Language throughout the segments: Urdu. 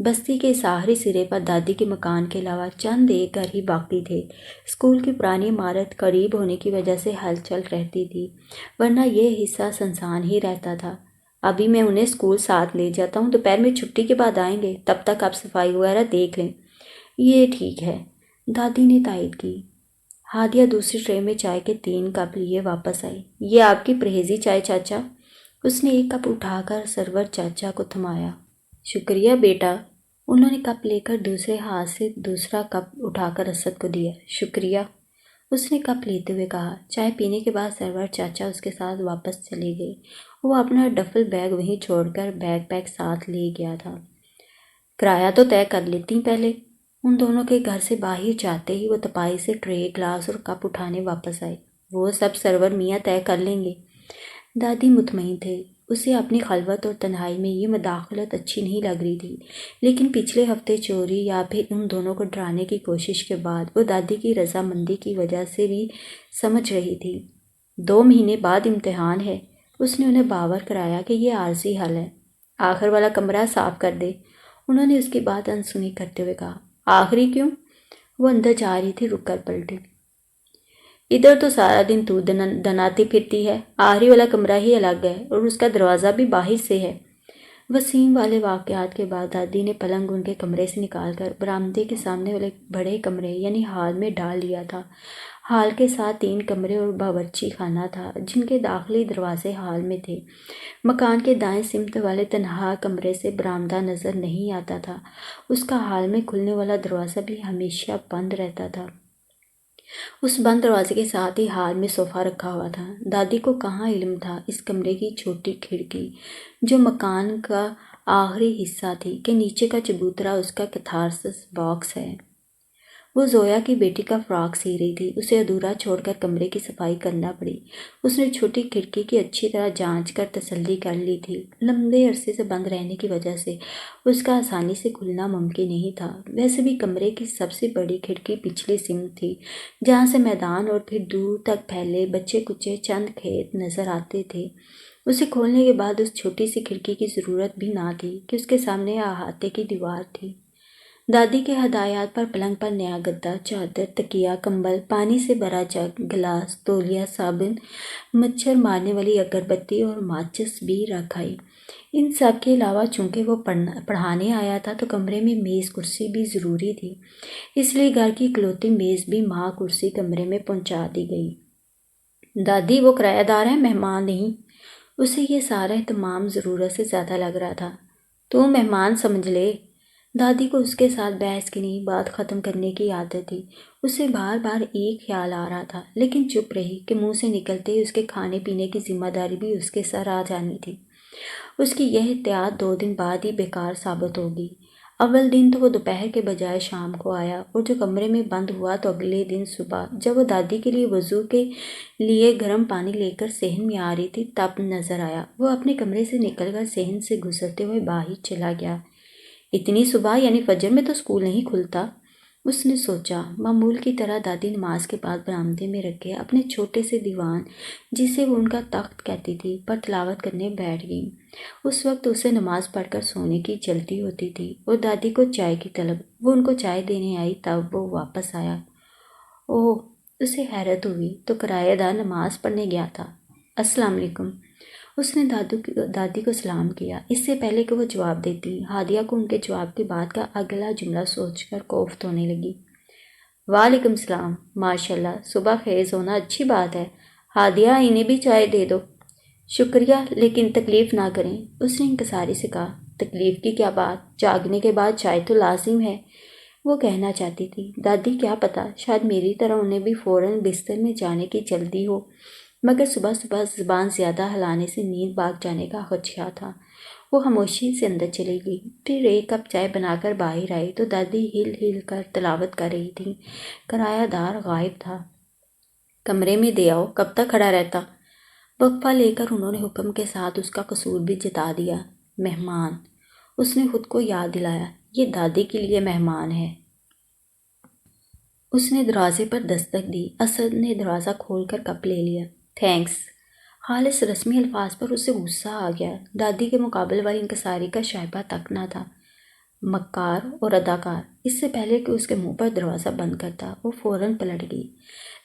بستی کے ساحلی سرے پر دادی کے مکان کے علاوہ چند ایک گھر ہی باقی تھے۔ اسکول کی پرانی عمارت قریب ہونے کی وجہ سے ہلچل رہتی تھی، ورنہ یہ حصہ سنسان ہی رہتا تھا۔ ابھی میں انہیں اسکول ساتھ لے جاتا ہوں، دوپہر میں چھٹی کے بعد آئیں گے، تب تک آپ صفائی وغیرہ دیکھ لیں۔ یہ ٹھیک ہے، دادی نے تائید کی۔ ہادیہ دوسری ٹرے میں چائے کے 3 کپ لیے واپس آئی۔ یہ آپ کی پرہیزی چائے چاچا۔ اس نے ایک کپ اٹھا کر سرور چاچا کو تھمایا۔ شکریہ بیٹا۔ انہوں نے کپ لے کر دوسرے ہاتھ سے دوسرا کپ اٹھا کر اسد کو دیا۔ شکریہ، اس نے کپ لیتے ہوئے کہا۔ چائے پینے کے بعد سرور چاچا اس کے ساتھ واپس چلے گئے۔ وہ اپنا ڈفل بیگ وہیں چھوڑ کر بیگ پیک ساتھ لے گیا تھا۔ کرایہ تو طے کر لیتی پہلے۔ ان دونوں کے گھر سے باہر جاتے ہی وہ تپائی سے ٹرے، گلاس اور کپ اٹھانے واپس آئے۔ وہ سب سرور میاں طے کر لیں گے۔ دادی مطمئن تھے۔ اسے اپنی خلوت اور تنہائی میں یہ مداخلت اچھی نہیں لگ رہی تھی، لیکن پچھلے ہفتے چوری یا پھر ان دونوں کو ڈرانے کی کوشش کے بعد وہ دادی کی رضامندی کی وجہ سے بھی سمجھ رہی تھی۔ 2 مہینے بعد امتحان ہے۔ اس نے انہیں باور کرایا کہ یہ عارضی حل ہے۔ آخر والا کمرہ صاف کر دے۔ انہوں نے اس کی بات انسنی کرتے ہوئے کہا۔ آخری کیوں؟ وہ اندر جا رہی تھی، رک کر پلٹی۔ ادھر تو سارا دن تو دناتی پھرتی ہے، آخری والا کمرہ ہی الگ ہے اور اس کا دروازہ بھی باہر سے ہے۔ وسیم والے واقعات کے بعد دادی نے پلنگ ان کے کمرے سے نکال کر برآمدے کے سامنے والے بڑے کمرے یعنی ہال میں ڈال لیا تھا۔ ہال کے ساتھ 3 کمرے اور باورچی خانہ تھا، جن کے داخلی دروازے ہال میں تھے۔ مکان کے دائیں سمت والے تنہا کمرے سے برآمدہ نظر نہیں آتا تھا۔ اس کا ہال میں کھلنے والا دروازہ بھی ہمیشہ بند رہتا تھا۔ اس بند دروازے کے ساتھ ہی ہال میں صوفہ رکھا ہوا تھا۔ دادی کو کہاں علم تھا اس کمرے کی چھوٹی کھڑکی، جو مکان کا آخری حصہ تھی، کہ نیچے کا چبوترا اس کا کیتھارسس باکس ہے۔ وہ زویا کی بیٹی کا فراک سی رہی تھی، اسے ادھورا چھوڑ کر کمرے کی صفائی کرنا پڑی۔ اس نے چھوٹی کھڑکی کی اچھی طرح جانچ کر تسلی کر لی تھی۔ لمبے عرصے سے بند رہنے کی وجہ سے اس کا آسانی سے کھلنا ممکن نہیں تھا۔ ویسے بھی کمرے کی سب سے بڑی کھڑکی پچھلی سمت تھی، جہاں سے میدان اور پھر دور تک پھیلے بچے کچے چند کھیت نظر آتے تھے۔ اسے کھولنے کے بعد اس چھوٹی سی کھڑکی کی ضرورت بھی نہ تھی کہ اس کے سامنے احاطے کی دیوار تھی۔ دادی کے ہدایات پر پلنگ پر نیا گدا، چادر، تکیہ، کمبل، پانی سے بھرا جگ، گلاس، تولیہ، صابن، مچھر مارنے والی اگربتی اور ماچس بھی رکھ آئی۔ ان سب کے علاوہ چونکہ وہ پڑھانے آیا تھا تو کمرے میں میز کرسی بھی ضروری تھی، اس لیے گھر کی اکلوتی میز بھی ماں کرسی کمرے میں پہنچا دی گئی۔ دادی وہ کرایہ دار ہیں، مہمان نہیں۔ اسے یہ سارا اہتمام ضرورت سے زیادہ لگ رہا تھا۔ تو مہمان سمجھ لے۔ دادی کو اس کے ساتھ بحث کی نہیں، بات ختم کرنے کی عادت تھی۔ اسے بار بار ایک خیال آ رہا تھا، لیکن چپ رہی کہ منہ سے نکلتے ہی اس کے کھانے پینے کی ذمہ داری بھی اس کے سر آ جانی تھی۔ اس کی یہ احتیاط 2 دن بعد ہی بیکار ثابت ہوگی۔ اول دن تو وہ دوپہر کے بجائے شام کو آیا، اور جو کمرے میں بند ہوا تو اگلے دن صبح جب وہ دادی کے لیے وضو کے لیے گرم پانی لے کر صحن میں آ رہی تھی تب نظر آیا۔ وہ اپنے کمرے سے نکل کر صحن سے گزرتے ہوئے باہر چلا گیا۔ اتنی صبح یعنی فجر میں تو اسکول نہیں کھلتا، اس نے سوچا۔ معمول کی طرح دادی نماز کے بعد برآمدے میں رکھے اپنے چھوٹے سے دیوان، جسے وہ ان کا تخت کہتی تھی، پر تلاوت کرنے بیٹھ گئی۔ اس وقت اسے نماز پڑھ کر سونے کی جلدی ہوتی تھی اور دادی کو چائے کی طلب۔ وہ ان کو چائے دینے آئی تب وہ واپس آیا۔ اوہ، اسے حیرت ہوئی، تو کرایہ دار نماز پڑھنے گیا تھا۔ السلام علیکم۔ اس نے دادی کو سلام کیا، اس سے پہلے کہ وہ جواب دیتی۔ ہادیہ کو ان کے جواب کے بعد کا اگلا جملہ سوچ کر کوفت ہونے لگی۔ وعلیکم السلام، ماشاءاللہ، صبح خیز ہونا اچھی بات ہے۔ ہادیہ، انہیں بھی چائے دے دو۔ شکریہ، لیکن تکلیف نہ کریں، اس نے انکساری سے کہا۔ تکلیف کی کیا بات، جاگنے کے بعد چائے تو لازم ہے، وہ کہنا چاہتی تھی۔ دادی کیا پتہ، شاید میری طرح انہیں بھی فوراً بستر میں جانے کی جلدی ہو، مگر صبح صبح زبان زیادہ ہلانے سے نیند بھاگ جانے کا خدشہ تھا۔ وہ خاموشی سے اندر چلی گئی، پھر ایک کپ چائے بنا کر باہر آئی تو دادی ہل ہل کر تلاوت کر رہی تھی۔ کرایہ دار غائب تھا۔ کمرے میں دے آؤ، کب تک کھڑا رہتا؟ وقفہ لے کر انہوں نے حکم کے ساتھ اس کا قصور بھی جتا دیا۔ مہمان، اس نے خود کو یاد دلایا، یہ دادی کے لیے مہمان ہے۔ اس نے دروازے پر دستک دی۔ اسد نے دروازہ کھول کر کپ لے لیا۔ تھینکس۔ خالص رسمی الفاظ پر اسے غصہ آ گیا۔ دادی کے مقابل والی انکساری کا شائبہ تک نہ تھا۔ مکار اور اداکار۔ اس سے پہلے کہ اس کے منہ پر دروازہ بند کرتا وہ فوراً پلٹ گئی۔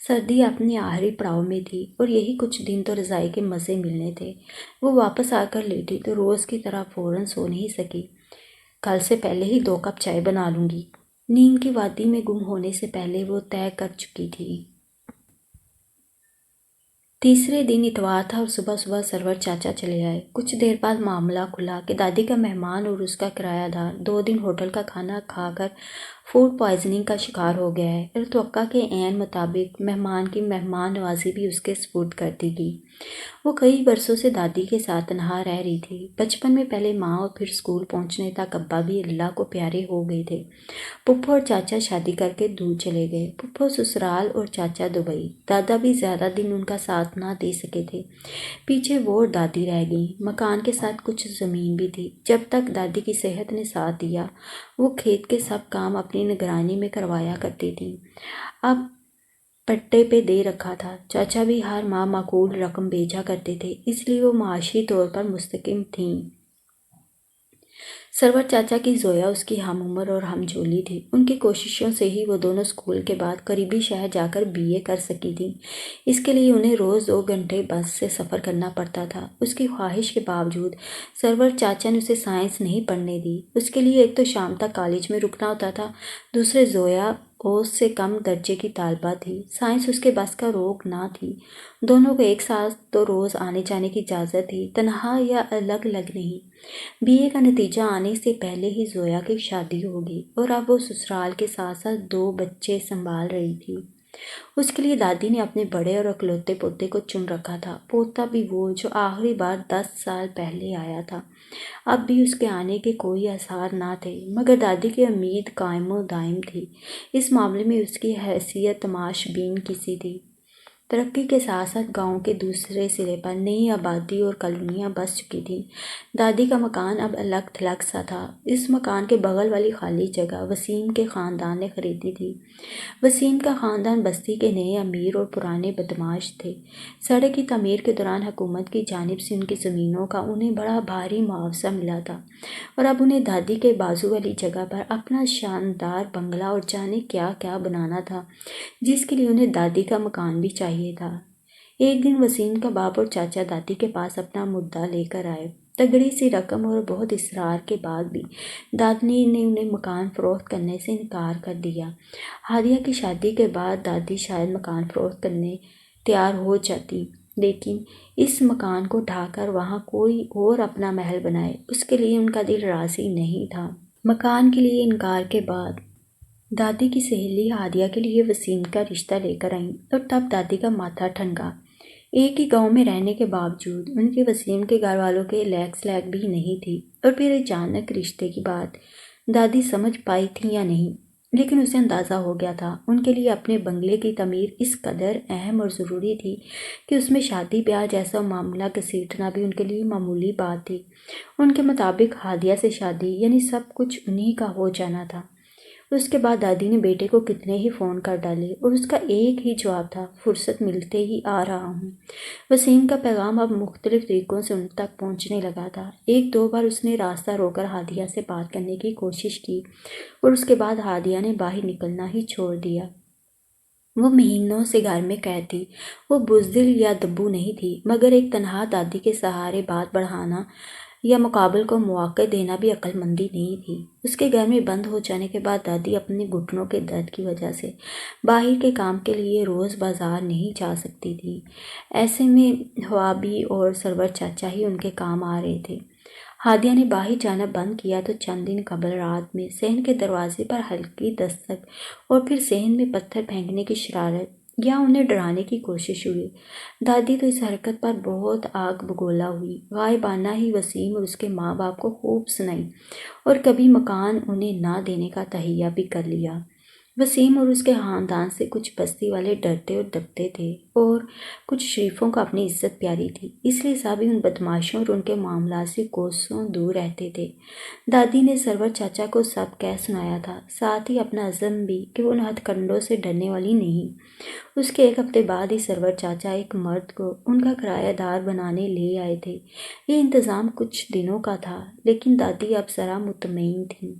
سردی اپنی آخری پڑاؤ میں تھی اور یہی کچھ دن تو رضائی کے مزے ملنے تھے۔ وہ واپس آ کر لیٹی تو روز کی طرح فوراً سو نہیں سکی۔ کل سے پہلے ہی 2 کپ چائے بنا لوں گی، نیند کی وادی میں گم ہونے سے پہلے وہ طے کر چکی تھی۔ تیسرے دن اتوار تھا اور صبح صبح سرور چاچا چلے آئے۔ کچھ دیر بعد معاملہ کھلا کہ دادی کا مہمان اور اس کا کرایہ دار 2 دن ہوٹل کا کھانا کھا کر فوڈ پوائزننگ کا شکار ہو گیا ہے اور توقع کے عین مطابق مہمان کی مہمان نوازی بھی اس کے سپرد کر دی گئی۔ وہ کئی برسوں سے دادی کے ساتھ تنہا رہ رہی تھی۔ بچپن میں پہلے ماں اور پھر اسکول پہنچنے تک ابا بھی اللہ کو پیارے ہو گئے تھے۔ پھپھو اور چاچا شادی کر کے دور چلے گئے، پھپھو سسرال اور چاچا دبئی۔ دادا بھی زیادہ دن ان کا ساتھ نہ دے سکے تھے۔ پیچھے وہ اور دادی رہ گئیں۔ مکان کے ساتھ کچھ زمین بھی تھی۔ جب تک دادی کی صحت نے ساتھ دیا وہ کھیت کے سب کام اپنی نگرانی میں کروایا کرتی تھیں۔ اب پٹے پہ دے رکھا تھا۔ چاچا بھی ہر ماہ معقول رقم بھیجا کرتے تھے، اس لیے وہ معاشی طور پر مستحکم تھیں۔ سرور چاچا کی زویا اس کی ہم عمر اور ہم جولی تھی۔ ان کی کوششوں سے ہی وہ دونوں اسکول کے بعد قریبی شہر جا کر BA کر سکی تھیں۔ اس کے لیے انہیں روز 2 گھنٹے بس سے سفر کرنا پڑتا تھا۔ اس کی خواہش کے باوجود سرور چاچا نے اسے سائنس نہیں پڑھنے دی۔ اس کے لیے ایک تو شام تک کالج میں رکنا ہوتا تھا، دوسرے زویا اوس سے کم درجے کی طالبہ تھی۔ سائنس اس کے بس کا روگ نہ تھی۔ دونوں کو ایک ساتھ تو روز آنے جانے کی اجازت تھی، تنہا یا الگ الگ نہیں۔ BA کا نتیجہ آنے سے پہلے ہی زویا کی شادی ہو گئی اور اب وہ سسرال کے ساتھ ساتھ 2 بچے سنبھال رہی تھی۔ اس کے لیے دادی نے اپنے بڑے اور اکلوتے پوتے کو چن رکھا تھا، پوتا بھی وہ جو آخری بار 10 سال پہلے آیا تھا۔ اب بھی اس کے آنے کے کوئی آثار نہ تھے، مگر دادی کی امید قائم و دائم تھی۔ اس معاملے میں اس کی حیثیت تماش بین کسی تھی۔ ترقی کے ساتھ ساتھ گاؤں کے دوسرے سرے پر نئی آبادی اور کالونیاں بس چکی تھیں۔ دادی کا مکان اب الگ تھلگ سا تھا۔ اس مکان کے بغل والی خالی جگہ وسیم کے خاندان نے خریدی تھی۔ وسیم کا خاندان بستی کے نئے امیر اور پرانے بدمعاش تھے۔ سڑک کی تعمیر کے دوران حکومت کی جانب سے ان کی زمینوں کا انہیں بڑا بھاری معاوضہ ملا تھا اور اب انہیں دادی کے بازو والی جگہ پر اپنا شاندار بنگلہ اور جانے کیا کیا بنانا تھا، جس کے لیے انہیں دادی کا مکان بھی چاہیے تھا۔ ایک دن وسیم کا باپ اور چاچا دادی کے پاس اپنا مدعا لے کر آئے۔ تگڑی سی رقم اور بہت اصرار کے بعد بھی دادی نے انہیں مکان فروخت کرنے سے انکار کر دیا۔ ہادیہ کی شادی کے بعد دادی شاید مکان فروخت کرنے تیار ہو جاتی، لیکن اس مکان کو ڈھا کر وہاں کوئی اور اپنا محل بنائے، اس کے لیے ان کا دل راضی نہیں تھا۔ مکان کے لیے انکار کے بعد دادی کی سہیلی ہادیہ کے لیے وسیم کا رشتہ لے کر آئیں اور تب دادی کا ماتھا ٹھنکا۔ ایک ہی گاؤں میں رہنے کے باوجود ان کے وسیم کے گھر والوں کے لیگ سلیگ بھی نہیں تھی، اور پھر اچانک رشتے کی بات دادی سمجھ پائی تھی یا نہیں، لیکن اسے اندازہ ہو گیا تھا۔ ان کے لیے اپنے بنگلے کی تعمیر اس قدر اہم اور ضروری تھی کہ اس میں شادی بیاہ جیسا معاملہ گھسیٹنا بھی ان کے لیے معمولی بات تھی۔ ان کے مطابق ہادیہ سے شادی یعنی سب کچھ انہی کا ہو جانا تھا۔ اس کے بعد دادی نے بیٹے کو کتنے ہی فون کر ڈالے اور اس کا ایک ہی جواب تھا، فرصت ملتے ہی آ رہا ہوں۔ وسیم کا پیغام اب مختلف طریقوں سے ان تک پہنچنے لگا تھا۔ 1-2 بار اس نے راستہ روک کر ہادیہ سے بات کرنے کی کوشش کی اور اس کے بعد ہادیہ نے باہر نکلنا ہی چھوڑ دیا۔ وہ مہینوں سے گھر میں قید تھی۔ وہ بزدل یا دبو نہیں تھی، مگر ایک تنہا دادی کے سہارے بات بڑھانا یا مقابل کو مواقع دینا بھی عقل مندی نہیں تھی۔ اس کے گھر میں بند ہو جانے کے بعد دادی اپنے گھٹنوں کے درد کی وجہ سے باہر کے کام کے لیے روز بازار نہیں جا سکتی تھی۔ ایسے میں حوابی اور سرور چاچا ہی ان کے کام آ رہے تھے۔ ہادیہ نے باہر جانا بند کیا تو چند دن قبل رات میں صحن کے دروازے پر ہلکی دستک اور پھر صحن میں پتھر پھینکنے کی شرارت یا انہیں ڈرانے کی کوشش ہوئی۔ دادی تو اس حرکت پر بہت آگ بگولا ہوئی، غائبانہ ہی وسیم اور اس کے ماں باپ کو خوب سنائی اور کبھی مکان انہیں نہ دینے کا تہیہ بھی کر لیا۔ وسیم اور اس کے خاندان سے کچھ بستی والے ڈرتے اور دبتے تھے اور کچھ شریفوں کو اپنی عزت پیاری تھی، اس لیے سبھی ان بدمعاشوں اور ان کے معاملات سے کوسوں دور رہتے تھے۔ دادی نے سرور چاچا کو سب کہہ سنایا تھا، ساتھ ہی اپنا عزم بھی کہ وہ ان ہتھ کنڈوں سے ڈرنے والی نہیں۔ اس کے 1 ہفتے بعد ہی سرور چاچا ایک مرد کو ان کا کرایہ دار بنانے لے آئے تھے۔ یہ انتظام کچھ دنوں کا تھا، لیکن دادی اب ذرا مطمئن تھیں۔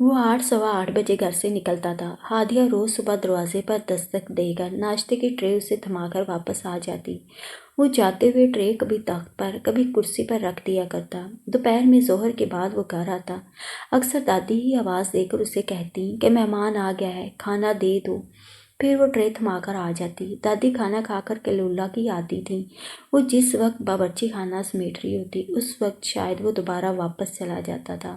وہ 8:15 گھر سے نکلتا تھا۔ ہادیہ روز صبح دروازے پر دستک دے کر ناشتے کی ٹرے اسے تھما کر واپس آ جاتی۔ وہ جاتے ہوئے ٹرے کبھی تخت پر کبھی کرسی پر رکھ دیا کرتا۔ دوپہر میں ظہر کے بعد وہ گھر آتا۔ اکثر دادی ہی آواز دے کر اسے کہتی کہ مہمان آ گیا ہے، کھانا دے دو۔ پھر وہ ٹرے تھما کر آ جاتی۔ دادی کھانا کھا کر کیلولا کی آتی تھیں۔ وہ جس وقت باورچی خانہ سمیٹ رہی ہوتی اس وقت شاید وہ دوبارہ واپس چلا جاتا تھا۔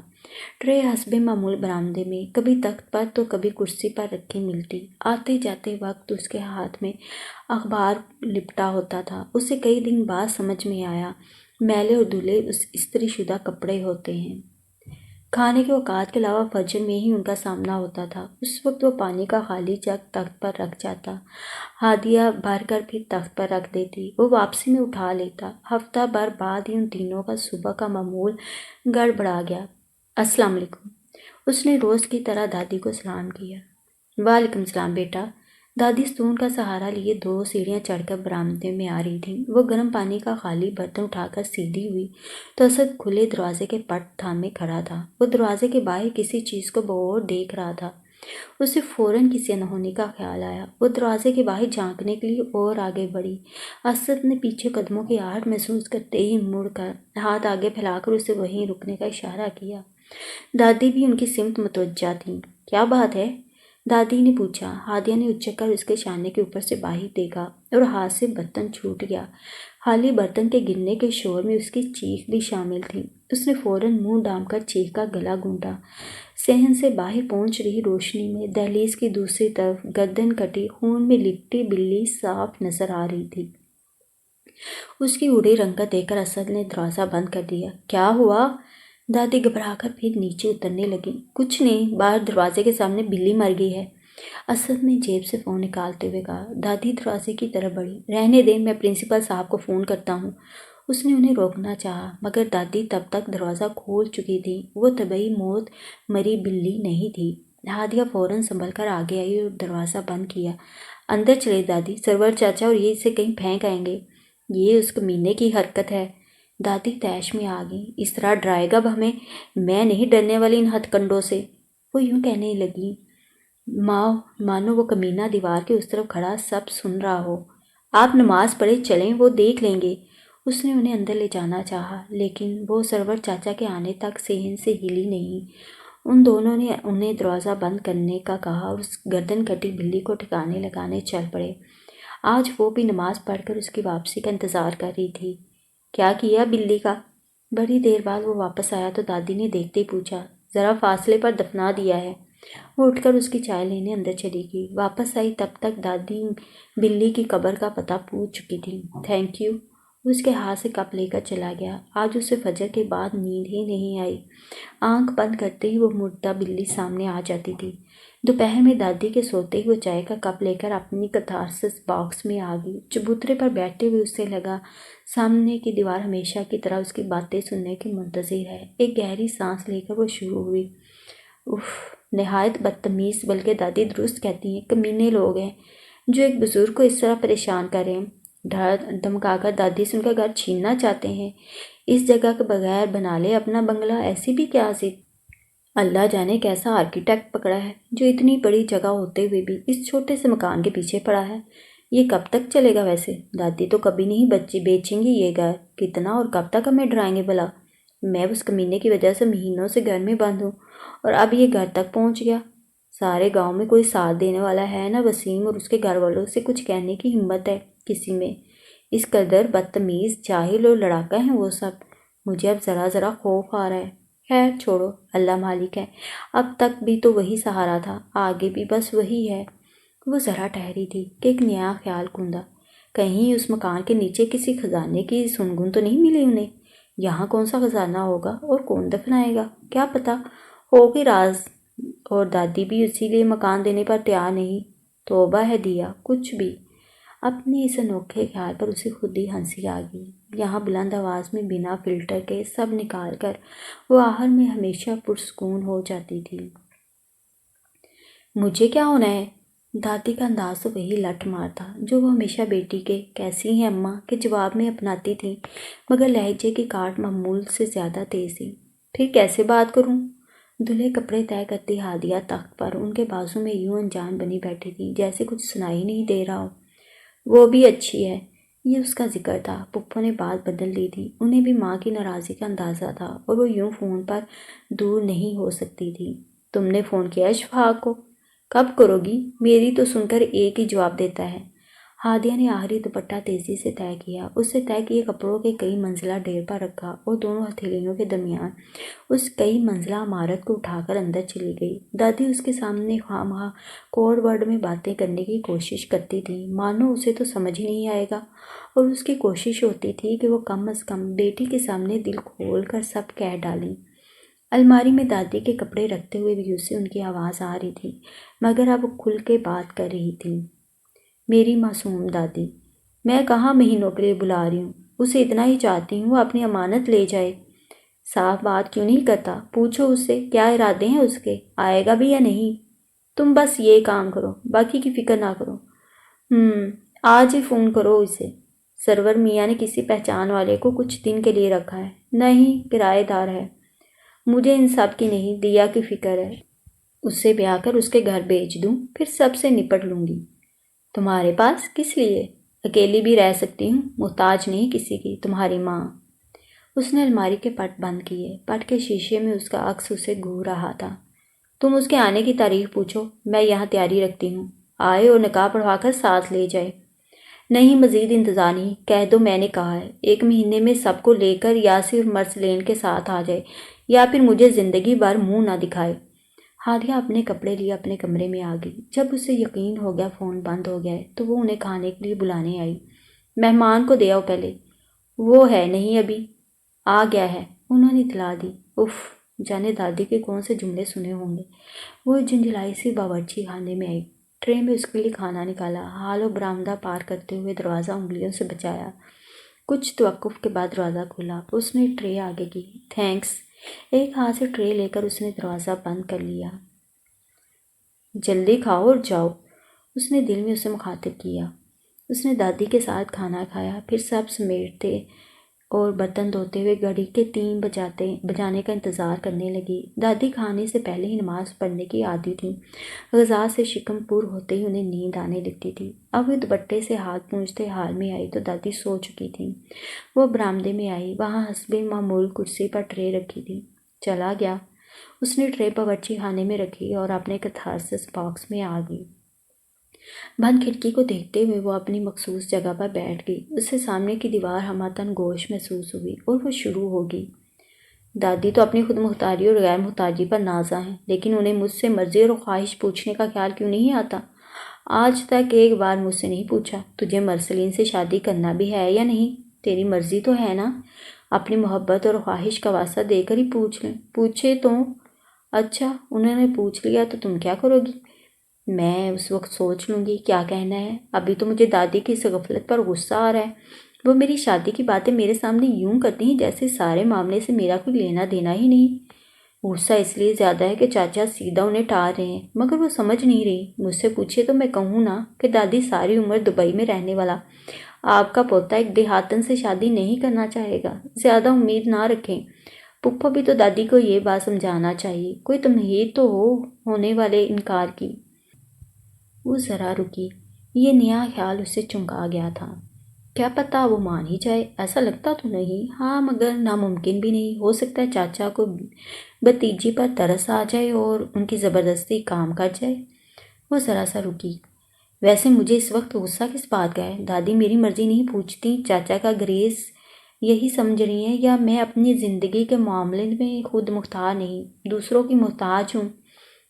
ٹرے حسب معمول برآمدے میں کبھی تخت پر تو کبھی کرسی پر رکھی ملتی۔ آتے جاتے وقت اس کے ہاتھ میں اخبار لپٹا ہوتا تھا۔ اسے کئی دن بعد سمجھ میں آیا میلے اور دھلے استری شدہ کپڑے ہوتے ہیں۔ کھانے کے اوقات کے علاوہ فجر میں ہی ان کا سامنا ہوتا تھا۔ اس وقت وہ پانی کا خالی جگ تخت پر رکھ جاتا۔ ہادیہ بھر کر پھر تخت پر رکھ دیتی۔ وہ واپسی میں اٹھا لیتا۔ ہفتہ بھر بعد ہی ان تینوں کا صبح کا معمول گڑبڑا گیا۔ السلام علیکم۔ اس نے روز کی طرح دادی کو سلام کیا۔ وعلیکم السلام بیٹا۔ دادی ستون کا سہارا لیے 2 سیڑھیاں چڑھ کر برآمدے میں آ رہی تھیں۔ وہ گرم پانی کا خالی برتن اٹھا کر سیدھی ہوئی تو اسد کھلے دروازے کے پٹ تھامے کھڑا تھا۔ وہ دروازے کے باہر کسی چیز کو بغور دیکھ رہا تھا۔ اسے فوراً کسی انہونی کا خیال آیا۔ وہ دروازے کے باہر جھانکنے کے لیے اور آگے بڑھی۔ اسد نے پیچھے قدموں کی آہٹ محسوس کرتے ہی مڑ کر ہاتھ آگے پھیلا کر اسے وہیں رکنے کا اشارہ کیا۔ دادی بھی ان کی سمت متوجہ تھیں۔ کیا بات ہے؟ دادی نے پوچھا۔ ہادیہ نے اچک کر اس کے شانے کے اوپر سے باہر دیکھا اور ہاتھ سے برتن چھوٹ گیا۔ خالی برتن کے گرنے کے شور میں اس کی چیخ بھی شامل تھی۔ اس نے فوراً منہ ڈھانپ کر چیخ کا گلا گھونٹا۔ صحن سے باہر پہنچ رہی روشنی میں دہلیز کی دوسری طرف گردن کٹی خون میں لپٹی بلی صاف نظر آ رہی تھی۔ اس کی اڑی رنگت دیکھ کر اسد نے دروازہ بند کر دیا۔ کیا ہوا؟ دادی گھبرا کر پھر نیچے اترنے لگی۔ کچھ نہیں، باہر دروازے کے سامنے بلی مر گئی ہے، اسد نے جیب سے فون نکالتے ہوئے کہا۔ دادی دروازے کی طرف بڑھی۔ رہنے دیں، میں پرنسپل صاحب کو فون کرتا ہوں۔ اس نے انہیں روکنا چاہا مگر دادی تب تک دروازہ کھول چکی تھی۔ وہ طبعی موت مری بلی نہیں تھی۔ ہادیہ فوراً سنبھل کر آگے آئی اور دروازہ بند کیا۔ اندر چلے دادی، سرور چاچا اور یہ اسے کہیں پھینک آئیں گے۔ یہ اس کمینے کی حرکت ہے۔ دادی طیش میں آ گئیں۔ اس طرح ڈرائے گا ہمیں؟ میں نہیں ڈرنے والی ان ہتھ کنڈوں سے۔ وہ یوں کہنے لگی مانو وہ کمینہ دیوار کے اس طرف کھڑا سب سن رہا ہو۔ آپ نماز پڑھے چلیں، وہ دیکھ لیں گے۔ اس نے انہیں اندر لے جانا چاہا لیکن وہ سرور چاچا کے آنے تک صحن سے ہلی نہیں۔ ان دونوں نے انہیں دروازہ بند کرنے کا کہا اور اس گردن کٹی بلی کو ٹھکانے لگانے چل پڑے۔ آج وہ بھی نماز پڑھ کر اس کی واپسی کا انتظار کر رہی تھی۔ کیا کیا بلی کا؟ بڑی دیر بعد وہ واپس آیا تو دادی نے دیکھتے ہی پوچھا۔ ذرا فاصلے پر دفنا دیا ہے۔ وہ اٹھ کر اس کی چائے لینے اندر چلی گئی۔ واپس آئی تب تک دادی بلی کی قبر کا پتہ پوچھ چکی تھی۔ Thank you. وہ اس کے ہاتھ سے کپ لے کر چلا گیا۔ آج اسے فجر کے بعد نیند ہی نہیں آئی۔ آنکھ بند کرتے ہی وہ مردہ بلی سامنے آ جاتی تھی۔ دوپہر میں دادی کے سوتے ہی وہ چائے کا کپ لے کر اپنی کتھارسس باکس میں آ گئی۔ چبوترے پر بیٹھتے ہوئے اسے لگا سامنے کی دیوار ہمیشہ کی طرح اس کی باتیں سننے کی منتظر ہے۔ ایک گہری سانس لے کر وہ شروع ہوئی۔ اف، نہایت بدتمیز، بلکہ دادی درست کہتی ہیں، کمینے لوگ ہیں جو ایک بزرگ کو اس طرح پریشان کر رہے ہیں۔ دھمکا کر دادی سے ان کا گھر چھیننا چاہتے ہیں۔ اس جگہ کے بغیر بنا لے اپنا بنگلہ، ایسی بھی کیا ضد؟ اللہ جانے کیسا آرکیٹیکٹ پکڑا ہے جو اتنی بڑی جگہ ہوتے ہوئے بھی اس چھوٹے سے مکان کے پیچھے پڑا ہے۔ یہ کب تک چلے گا ویسے؟ دادی تو کبھی نہیں بیچیں گی یہ گھر۔ کتنا اور کب تک ہمیں ڈرائیں گے بھلا؟ میں اس کمینے کی وجہ سے مہینوں سے گھر میں بند ہوں اور اب یہ گھر تک پہنچ گیا۔ سارے گاؤں میں کوئی ساتھ دینے والا ہے نہ وسیم اور اس کے گھر والوں سے کچھ کہنے کی ہمت ہے کسی میں۔ اس قدر بدتمیز، جاہل اور لڑاکا ہیں وہ سب۔ مجھے اب ذرا ذرا خوف آ رہا ہے۔ خیر چھوڑو، اللہ مالک ہے۔ اب تک بھی تو وہی سہارا تھا، آگے بھی بس وہی ہے۔ وہ ذرا ٹھہری تھی کہ ایک نیا خیال کوندا۔ کہیں اس مکان کے نیچے کسی خزانے کی سنگن تو نہیں ملی انہیں؟ یہاں کون سا خزانہ ہوگا اور کون دفنائے گا؟ کیا پتہ ہوگی راز۔ اور دادی بھی اسی لیے مکان دینے پر تیار نہیں۔ توبہ ہے دیا، کچھ بھی۔ اپنے اس انوکھے خیال پر اسے خود ہی ہنسی آ گئی۔ یہاں بلند آواز میں بنا فلٹر کے سب نکال کر وہ آخر میں ہمیشہ پرسکون ہو جاتی تھی۔ مجھے کیا ہونا ہے؟ دادی کا انداز تو وہی لٹ مار تھا جو وہ ہمیشہ بیٹی کے کیسی ہیں اماں کے جواب میں اپناتی تھیں، مگر لہجے کی کاٹ معمول سے زیادہ تیز تھی۔ پھر کیسے بات کروں؟ دلہے کپڑے طے کرتی ہادیہ تخت پر ان کے بازو میں یوں انجان بنی بیٹھی تھی جیسے کچھ سنائی نہیں دے رہا ہو۔ وہ بھی اچھی ہے، یہ اس کا ذکر تھا۔ پپھو نے بات بدل دی تھی، انہیں بھی ماں کی ناراضی کا اندازہ تھا اور وہ یوں فون پر دور نہیں ہو سکتی تھی۔ تم نے فون کیا اشفاق کو؟ کب کرو گی؟ میری تو سن کر ایک ہی جواب دیتا ہے۔ ہادیہ نے آخری دوپٹہ تیزی سے طے کیا، اس سے طے کیے کپڑوں کے کئی منزلہ ڈھیر پر رکھا اور دونوں ہتھیلیوں کے درمیان اس کئی منزلہ عمارت کو اٹھا کر اندر چلی گئی۔ دادی اس کے سامنے خواہ مخواہ کوڈ ورڈ میں باتیں کرنے کی کوشش کرتی تھی، مانو اسے تو سمجھ ہی نہیں آئے گا، اور اس کی کوشش ہوتی تھی کہ وہ کم از کم بیٹی کے سامنے دل کھول کر سب کہہ ڈالیں۔ الماری میں دادی کے کپڑے رکھتے ہوئے بھی اسے ان کی آواز آ رہی تھی، مگر اب کھل کے بات کر رہی تھی۔ میری معصوم دادی، میں کہاں مہینوں کے لیے بلا رہی ہوں، اسے اتنا ہی چاہتی ہوں وہ اپنی امانت لے جائے۔ صاف بات کیوں نہیں کرتا؟ پوچھو اس سے کیا ارادے ہیں اس کے، آئے گا بھی یا نہیں؟ تم بس یہ کام کرو، باقی کی فکر نہ کرو۔ آج ہی فون کرو اسے۔ سرور میاں نے کسی پہچان والے کو کچھ دن کے لیے رکھا ہے۔ نہیں، کرایہ دار ہے۔ مجھے ان سب کی نہیں، دیا کی فکر ہے۔ اسے بیاہ کر اس کے گھر بھیج دوں، پھر سب سے نپٹ لوں گی۔ تمہارے پاس کس لیے؟ اکیلی بھی رہ سکتی ہوں، محتاج نہیں کسی کی، تمہاری ماں۔ اس نے الماری کے پٹ بند کیے، پٹ کے شیشے میں اس کا عکس اسے گھور رہا تھا۔ تم اس کے آنے کی تاریخ پوچھو، میں یہاں تیاری رکھتی ہوں، آئے اور نکاح پڑھوا کر ساتھ لے جائے۔ نہیں، مزید انتظار نہیں، کہہ دو میں نے کہا ہے، 1 مہینے میں سب کو لے کر یا صرف مرسلین کے ساتھ آ جائے یا پھر مجھے زندگی بھر منہ نہ دکھائے۔ ہادیہ اپنے کپڑے لیے اپنے کمرے میں آ گئی۔ جب اسے یقین ہو گیا فون بند ہو گیا ہے تو وہ انہیں کھانے کے لیے بلانے آئی۔ مہمان کو دے آؤ پہلے۔ وہ ہے نہیں ابھی، آ گیا ہے، انہوں نے اطلاع دی۔ اف، جانے دادی کے کون سے جملے سنے ہوں گے۔ وہ جھنجھلائی سی باورچی خانے میں آئی، ٹرے میں اس کے لیے کھانا نکالا، ہال و برآمدہ پار کرتے ہوئے دروازہ انگلیوں سے بچایا۔ کچھ توقف کے بعد دروازہ کھولا، اس نے ٹرے آگے کی۔ تھینکس۔ ایک ہاتھ سے ٹرے لے کر اس نے دروازہ بند کر لیا۔ جلدی کھاؤ اور جاؤ، اس نے دل میں اسے مخاطب کیا۔ اس نے دادی کے ساتھ کھانا کھایا، پھر سب سمیٹتے اور برتن دھوتے ہوئے گھڑی کے 3 بجانے کا انتظار کرنے لگی۔ دادی کھانے سے پہلے ہی نماز پڑھنے کی عادی تھیں۔ غذا سے شکم پور ہوتے ہی انہیں نیند آنے لگتی تھی۔ اب وہ دوپٹے سے ہاتھ پونچھتے حال میں آئی تو دادی سو چکی تھیں۔ وہ برآمدے میں آئی، وہاں حسب معمول کرسی پر ٹرے رکھی تھی۔ چلا گیا۔ اس نے ٹرے باورچی خانے میں رکھی اور اپنے کتھارسس باکس میں آ گئی۔ بند کھڑکی کو دیکھتے ہوئے وہ اپنی مخصوص جگہ پر بیٹھ گئی۔ اسے سامنے کی دیوار ہمہ گوش محسوس ہوئی اور وہ شروع ہو گئی۔ دادی تو اپنی خود مختاری اور غیر محتاجی پر نازاں ہیں، لیکن انہیں مجھ سے مرضی اور خواہش پوچھنے کا خیال کیوں نہیں آتا؟ آج تک ایک بار مجھ سے نہیں پوچھا، تجھے مرسلین سے شادی کرنا بھی ہے یا نہیں؟ تیری مرضی تو ہے نا؟ اپنی محبت اور خواہش کا واسطہ دے کر ہی پوچھ لیں۔ پوچھے تو اچھا، انہوں نے پوچھ لیا تو تم کیا کرو گی؟ میں اس وقت سوچ لوں گی کیا کہنا ہے۔ ابھی تو مجھے دادی کی اس غفلت پر غصہ آ رہا ہے۔ وہ میری شادی کی باتیں میرے سامنے یوں کرتی ہیں جیسے سارے معاملے سے میرا کوئی لینا دینا ہی نہیں۔ غصہ اس لیے زیادہ ہے کہ چاچا سیدھا انہیں ٹال رہے ہیں، مگر وہ سمجھ نہیں رہی۔ مجھ سے پوچھے تو میں کہوں نا کہ دادی ساری عمر دبئی میں رہنے والا آپ کا پوتا ایک دیہاتن سے شادی نہیں کرنا چاہے گا۔ زیادہ امید نہ رکھیں۔ پپھو بھی تو دادی کو یہ بات سمجھانا چاہیے، کوئی تمہید تو ہو ہونے والے انکار کی۔ وہ ذرا رکی، یہ نیا خیال اسے چونکا گیا تھا۔ کیا پتہ وہ مان ہی جائے، ایسا لگتا تو نہیں، ہاں مگر ناممکن بھی نہیں۔ ہو سکتا ہے چاچا کو بھتیجی پر ترس آ جائے اور ان کی زبردستی کام کر جائے۔ وہ ذرا سا رکی۔ ویسے مجھے اس وقت غصہ کس بات کا ہے؟ دادی میری مرضی نہیں پوچھتی، چاچا کا گریز یہی سمجھ رہی ہیں، یا میں اپنی زندگی کے معاملے میں خود مختار نہیں، دوسروں کی محتاج ہوں؟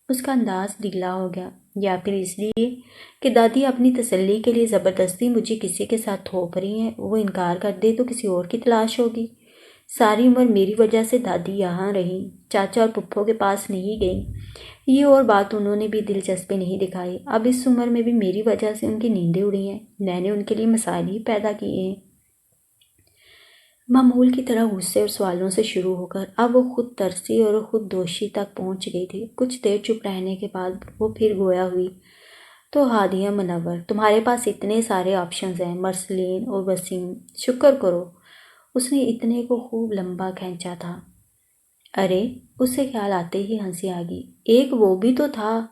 اس کا انداز ڈھیلا ہو گیا۔ یا پھر اس لیے کہ دادی اپنی تسلی کے لیے زبردستی مجھے کسی کے ساتھ تھوپ رہی ہیں، وہ انکار کر دے تو کسی اور کی تلاش ہوگی۔ ساری عمر میری وجہ سے دادی یہاں رہیں، چاچا اور پپھو کے پاس نہیں گئیں، یہ اور بات انہوں نے بھی دلچسپی نہیں دکھائی۔ اب اس عمر میں بھی میری وجہ سے ان کی نیندیں اڑی ہیں، میں نے ان کے لیے مسائل ہی پیدا کیے ہیں۔ معمول کی طرح غصے اور سوالوں سے شروع ہو کر اب وہ خود ترسی اور خود دوشی تک پہنچ گئی تھی۔ کچھ دیر چپ رہنے کے بعد وہ پھر گویا ہوئی، تو ہادیہ منور، تمہارے پاس اتنے سارے آپشنز ہیں، مرسلین اور وسیم، شکر کرو۔ اس نے اتنے کو خوب لمبا کھینچا تھا۔ ارے، اسے خیال آتے ہی ہنسی آ گئی۔ ایک وہ بھی تو تھا۔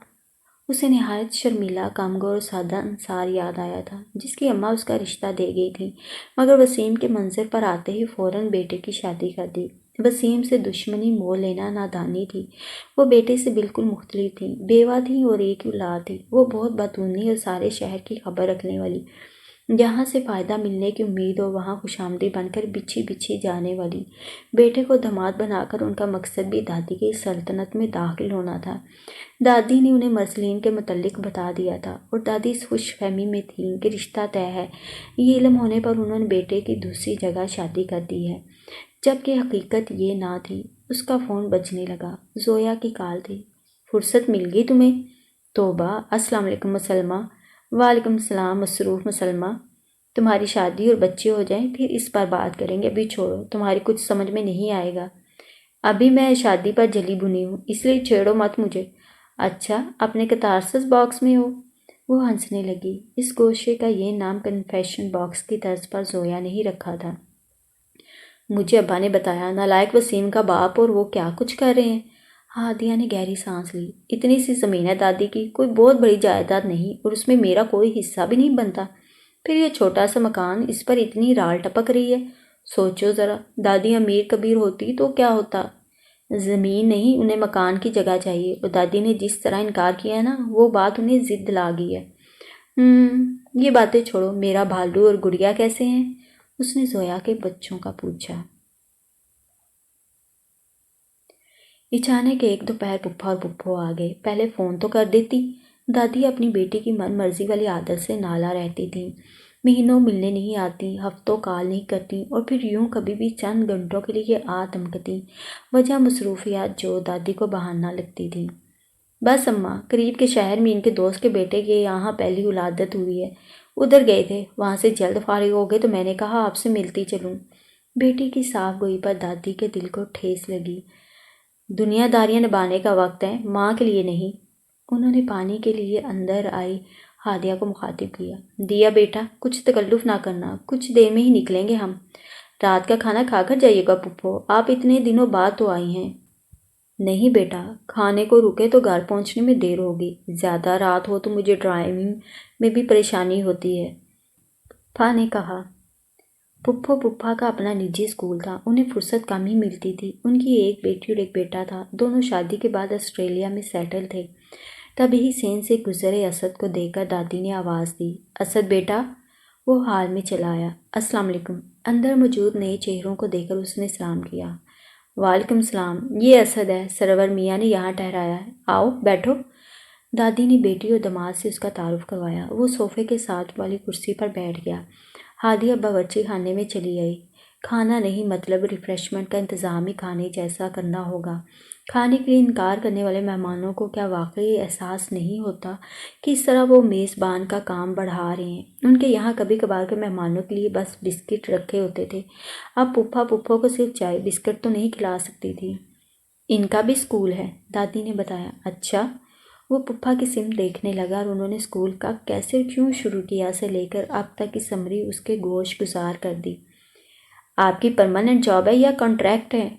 اسے نہایت شرمیلا، کامگور اور سادہ انصار یاد آیا تھا جس کی اماں اس کا رشتہ دے گئی تھی، مگر وسیم کے منظر پر آتے ہی فوراً بیٹے کی شادی کر دی۔ وسیم سے دشمنی مول لینا نادانی تھی۔ وہ بیٹے سے بالکل مختلف تھی، بیوہ تھی اور ایک اولاد تھی۔ وہ بہت باتونی اور سارے شہر کی خبر رکھنے والی، جہاں سے فائدہ ملنے کی امید ہو وہاں خوشامدی بن کر بچھی بچھی جانے والی۔ بیٹے کو داماد بنا کر ان کا مقصد بھی دادی کی سلطنت میں داخل ہونا تھا۔ دادی نے انہیں مرسلین کے متعلق بتا دیا تھا اور دادی اس خوش فہمی میں تھیں کہ رشتہ طے ہے۔ یہ علم ہونے پر انہوں نے بیٹے کی دوسری جگہ شادی کر دی ہے، جبکہ حقیقت یہ نہ تھی۔ اس کا فون بجنے لگا۔ زویا کی کال تھی۔ فرصت مل گئی تمہیں؟ توبہ! السلام علیکم مسلمہ۔ وعلیکم السلام مصروف مسلمہ۔ تمہاری شادی اور بچے ہو جائیں پھر اس پر بات کریں گے، ابھی چھوڑو، تمہاری کچھ سمجھ میں نہیں آئے گا۔ ابھی میں شادی پر جلی بھنی ہوں، اس لیے چھیڑو مت مجھے۔ اچھا، اپنے کتارسس باکس میں ہو؟ وہ ہنسنے لگی۔ اس گوشے کا یہ نام کنفیشن باکس کی طرز پر زویا نے ہی رکھا تھا۔ مجھے ابا نے بتایا، نالائق وسیم کا باپ اور وہ کیا کچھ کر رہے ہیں۔ ہادیہ نے گہری سانس لی۔ اتنی سی زمین ہے دادی کی، کوئی بہت بڑی جائیداد نہیں، اور اس میں میرا کوئی حصہ بھی نہیں بنتا۔ پھر یہ چھوٹا سا مکان، اس پر اتنی رال ٹپک رہی ہے۔ سوچو ذرا، دادی امیر کبیر ہوتی تو کیا ہوتا؟ زمین نہیں، انہیں مکان کی جگہ چاہیے، اور دادی نے جس طرح انکار کیا ہے نا، وہ بات انہیں ضد لا گئی ہے۔ یہ باتیں چھوڑو، میرا بھالو اور گڑیا کیسے ہیں؟ اس نے زویا کے بچوں کا پوچھا۔ اچانک ایک دوپہر پپھا اور پپھو آ گئے۔ پہلے فون تو کر دیتی۔ دادی اپنی بیٹی کی من مرضی والی عادت سے نالا رہتی تھیں۔ مہینوں ملنے نہیں آتی، ہفتوں کال نہیں کرتی، اور پھر یوں کبھی بھی چند گھنٹوں کے لیے آ دمکتی۔ وجہ مصروفیات جو دادی کو بہانہ لگتی تھی۔ بس اماں، قریب کے شہر میں ان کے دوست کے بیٹے کے یہاں پہلی ولادت ہوئی ہے، ادھر گئے تھے، وہاں سے جلد فارغ ہو گئے تو میں نے کہا آپ سے ملتی چلوں۔ بیٹی کی صاف گوئی پر دادی کے دل کو ٹھیس لگی۔ دنیا داریاں نبھانے کا وقت ہے، ماں کے لیے نہیں۔ انہوں نے پانی کے لیے اندر آئی ہادیہ کو مخاطب کیا۔ دیا بیٹا، کچھ تکلف نہ کرنا، کچھ دیر میں ہی نکلیں گے ہم۔ رات کا کھانا کھا کر جائیے گا پپھو، آپ اتنے دنوں بعد تو آئی ہیں۔ نہیں بیٹا، کھانے کو رکے تو گھر پہنچنے میں دیر ہوگی، زیادہ رات ہو تو مجھے ڈرائیونگ میں بھی پریشانی ہوتی ہے، پپھا نے کہا۔ پپھو پپھا کا اپنا نجی اسکول تھا، انہیں فرصت کم ہی ملتی تھی۔ ان کی ایک بیٹی اور ایک بیٹا تھا، دونوں شادی کے بعد آسٹریلیا میں سیٹل تھے۔ تبھی سین سے گزرے اسد کو دیکھ کر دادی نے آواز دی، اسد بیٹا۔ وہ حال میں چلا آیا۔ السلام علیکم۔ اندر موجود نئے چہروں کو دیکھ کر اس نے سلام کیا۔ وعلیکم السلام، یہ اسد ہے، سرور میاں نے یہاں ٹھہرایا ہے، آؤ بیٹھو۔ دادی نے بیٹی اور داماد سے اس کا تعارف کروایا۔ وہ صوفے کے ساتھ والی کرسی پر بیٹھ گیا۔ ہادیہ باورچی خانے میں چلی آئی۔ کھانا نہیں، مطلب ریفریشمنٹ کا انتظام ہی کھانے جیسا کرنا ہوگا۔ کھانے کے لیے انکار کرنے والے مہمانوں کو کیا واقعی احساس نہیں ہوتا کہ اس طرح وہ میزبان کا کام بڑھا رہے ہیں؟ ان کے یہاں کبھی کبھار کے مہمانوں کے لیے بس بسکٹ رکھے ہوتے تھے، اب پپھا پپھو کو صرف چائے بسکٹ تو نہیں کھلا سکتی تھی۔ ان کا بھی اسکول ہے، دادی نے بتایا۔ اچھا۔ وہ پپھا کی سمت دیکھنے لگا اور انہوں نے اسکول کا کیسے کیوں شروع کیا سے لے کر اب تک کی سمری اس کے گوش گزار کر دی۔ آپ کی پرماننٹ جاب ہے یا کانٹریکٹ ہے؟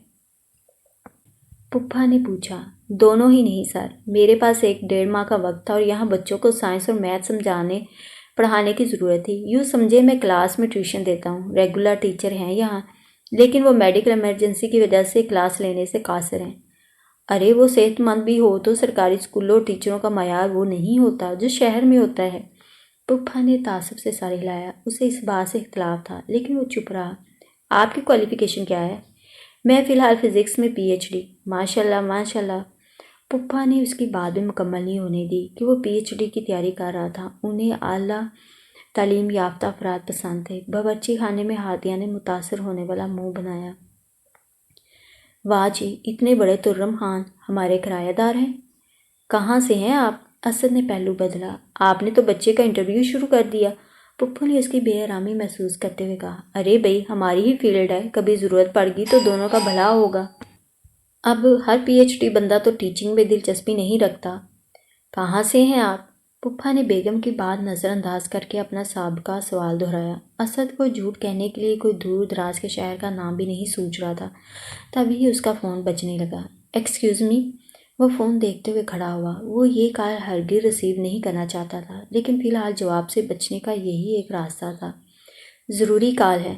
پپھا نے پوچھا۔ دونوں ہی نہیں سر، میرے پاس 1.5 ماہ کا وقت تھا اور یہاں بچوں کو سائنس اور میتھ سمجھانے پڑھانے کی ضرورت تھی۔ یوں سمجھے میں کلاس میں ٹیوشن دیتا ہوں، ریگولر ٹیچر ہیں یہاں، لیکن وہ میڈیکل ایمرجنسی کی وجہ سے کلاس لینے سے قاصر ہیں۔ ارے وہ صحت مند بھی ہو تو سرکاری اسکولوں اور ٹیچروں کا معیار وہ نہیں ہوتا جو شہر میں ہوتا ہے۔ پپھا نے تعصب سے سر ہلایا۔ اسے اس بات سے اختلاف تھا، لیکن وہ چپ رہا۔ آپ کی کوالیفیکیشن کیا ہے؟ میں فی الحال فزکس میں پی ایچ ڈی۔ ماشاء اللہ ماشاء اللہ۔ پپھا نے اس کی بات بھی مکمل نہیں ہونے دی کہ وہ پی ایچ ڈی کی تیاری کر رہا تھا۔ انہیں اعلیٰ تعلیم یافتہ افراد پسند تھے۔ باورچی خانے میں ہادیہ نے متاثر ہونے والا منہ بنایا۔ واہ جی، اتنے بڑے ترم خان ہمارے کرایہ دار ہیں۔ کہاں سے ہیں آپ؟ اسد نے پہلو بدلا۔ آپ نے تو بچے کا انٹرویو شروع کر دیا۔ پپھو نے اس کی بے آرامی محسوس کرتے ہوئے کہا۔ ارے بھائی، ہماری ہی فیلڈ ہے، کبھی ضرورت پڑ گئی تو دونوں کا بھلا ہوگا۔ اب ہر پی ایچ ڈی بندہ تو ٹیچنگ میں دلچسپی نہیں رکھتا۔ کہاں سے ہیں آپ؟ پپھا نے بیگم کی بات نظر انداز کر کے اپنا سابقہ سوال دہرایا۔ اسد کو جھوٹ کہنے کے لیے کوئی دور دراز کے شہر کا نام بھی نہیں سوچ رہا تھا۔ تبھی اس کا فون بجنے لگا۔ ایکسکیوز می، وہ فون دیکھتے ہوئے کھڑا ہوا۔ وہ یہ کال ہرگز ریسیو نہیں کرنا چاہتا تھا، لیکن فی الحال جواب سے بچنے کا یہی ایک راستہ تھا۔ ضروری کال ہے۔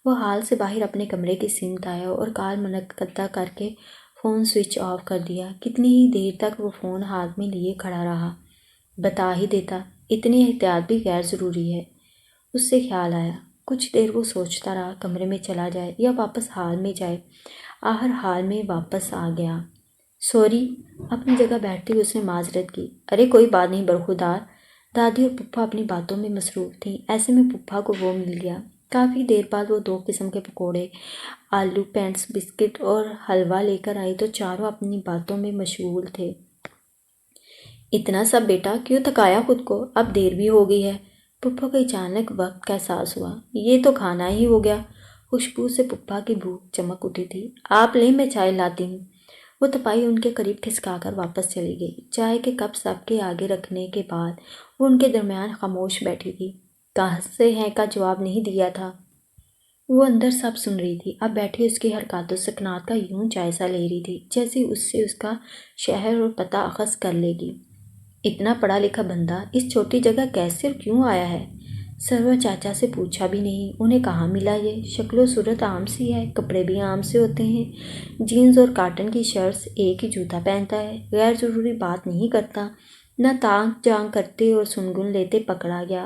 وہ ہال سے باہر اپنے کمرے کی سمت آیا اور کال منقطع کر کے فون سوئچ آف کر دیا۔ کتنی ہی دیر تک وہ فون ہاتھ میں لیے کھڑا رہا۔ بتا ہی دیتا، اتنی احتیاط بھی غیر ضروری ہے، اس سے خیال آیا۔ کچھ دیر وہ سوچتا رہا، کمرے میں چلا جائے یا واپس ہال میں جائے۔ آخر ہال میں واپس آ گیا۔ سوری، اپنی جگہ بیٹھتے ہوئے اس نے معذرت کی۔ ارے کوئی بات نہیں برخودار۔ دادی اور پپھا اپنی باتوں میں مصروف تھیں، ایسے میں پپھا کو وہ مل گیا۔ کافی دیر بعد وہ 2 قسم کے پکوڑے، آلو پینٹس، بسکٹ اور حلوہ لے کر آئی تو چاروں اپنی باتوں میں مشغول تھے۔ اتنا سب بیٹا، کیوں تھکایا خود کو؟ اب دیر بھی ہو گئی ہے۔ پپھا کو اچانک وقت کا احساس ہوا۔ یہ تو کھانا ہی ہو گیا۔ خوشبو سے پپھا کی بھوک چمک اٹھی تھی۔ آپ لیں، میں چائے لاتی ہوں۔ وہ تپائی ان کے قریب کھسکا کر واپس چلی گئی۔ چائے کے کپ سب کے آگے رکھنے کے بعد وہ ان کے درمیان خاموش بیٹھی تھی۔ کہاں سے ہیں کا جواب نہیں دیا تھا۔ وہ اندر سب سن رہی تھی۔ اب بیٹھی اس کی حرکات و سکنات کا یوں جائزہ لے رہی تھی جیسے اس سے اس کا شہر اور پتہ اخذ کر لے گی۔ اتنا پڑھا لکھا بندہ اس چھوٹی جگہ کیسے اور کیوں آیا ہے؟ سرور چاچا سے پوچھا بھی نہیں، انہیں کہاں ملا یہ؟ شکل و صورت عام سی ہے، کپڑے بھی عام سے ہوتے ہیں، جینز اور کاٹن کی شرٹس، ایک ہی جوتا پہنتا ہے، غیر ضروری بات نہیں کرتا، نہ تانگ جانگ کرتے اور سنگن لیتے پکڑا گیا۔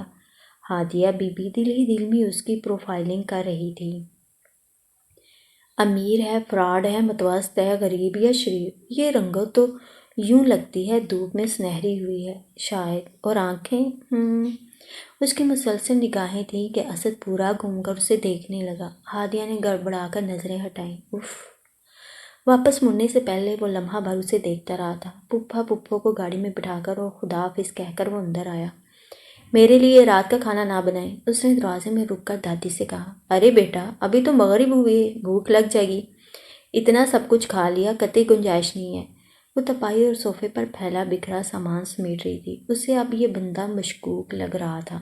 ہادیہ بی بی دل ہی دل میں اس کی پروفائلنگ کر رہی تھی۔ امیر ہے، فراڈ ہے، متوسط ہے، غریب یا شریف، یہ رنگت تو یوں لگتی ہے دھوپ میں سنہری ہوئی ہے شاید، اور آنکھیں اس کی مسلسل نگاہیں تھیں کہ اسد پورا گھوم کر اسے دیکھنے لگا۔ ہادیہ نے گڑبڑا کر نظریں ہٹائیں۔ اف! واپس مڑنے سے پہلے وہ لمحہ بھر اسے دیکھتا رہا تھا۔ پپھو کو گاڑی میں بٹھا کر اور خدا حافظ کہہ کر وہ اندر آیا۔ میرے لیے رات کا کھانا نہ بنائیں، اس نے دروازے میں رک کر دادی سے کہا۔ ارے بیٹا، ابھی تو مغرب ہوئی ہے، بھوک لگ جائے گی۔ اتنا سب کچھ کھا لیا، قطعی گنجائش نہیں ہے۔ وہ تپائی اور صوفے پر پھیلا بکھرا سامان سمیٹ رہی تھی۔ اسے اب یہ بندہ مشکوک لگ رہا تھا۔